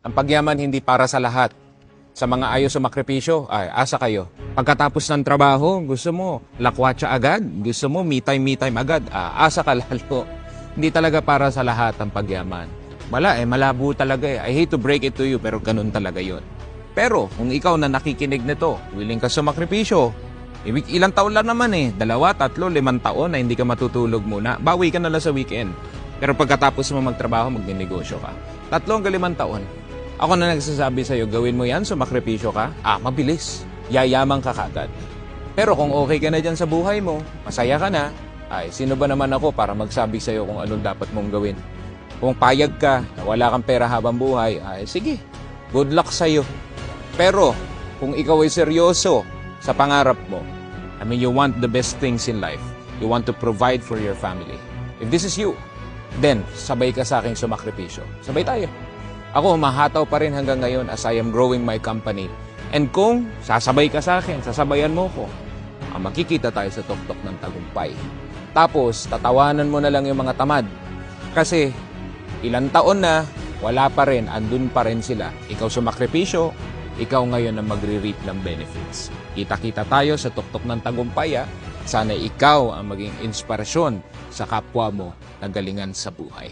Ang pagyaman hindi para sa lahat. Sa mga ayaw sumakripisyo, ay asa kayo. Pagkatapos ng trabaho, gusto mo lakwatsa agad, gusto mo me time agad, asa ka lalo. Hindi talaga para sa lahat ang pagyaman. Malabo talaga eh. I hate to break it to you, pero ganun talaga yon. Pero kung ikaw na nakikinig nito, willing ka sumakripisyo, ilang taon lang naman eh, 2, 3, 5 taon na hindi ka matutulog muna, bawi ka na lang sa weekend. Pero pagkatapos mo magtrabaho, magnenegosyo ka. 3 hanggang 5 taon. Ako na nagsasabi sa'yo, gawin mo yan, sumakripisyo ka, mabilis. Yayaman ka kagad. Pero kung okay ka na dyan sa buhay mo, masaya ka na, ay sino ba naman ako para magsabi sa'yo kung anong dapat mong gawin? Kung payag ka, na wala kang pera habang buhay, ay sige, good luck sa'yo. Pero kung ikaw ay seryoso sa pangarap mo, I mean, you want the best things in life. You want to provide for your family. If this is you, then sabay ka sa aking sumakripisyo. Sabay tayo. Ako, mahataw pa rin hanggang ngayon as I am growing my company. And kung sasabay ka sa akin, sasabayan mo ko, makikita tayo sa tuktok ng tagumpay. Tapos, tatawanan mo na lang yung mga tamad. Kasi, ilang taon na, wala pa rin, andun pa rin sila. Ikaw sumakripisyo, ikaw ngayon ang magre-reap ng benefits. Kita-kita tayo sa tuktok ng tagumpay. Sana ikaw ang maging inspirasyon sa kapwa mo na galingan sa buhay.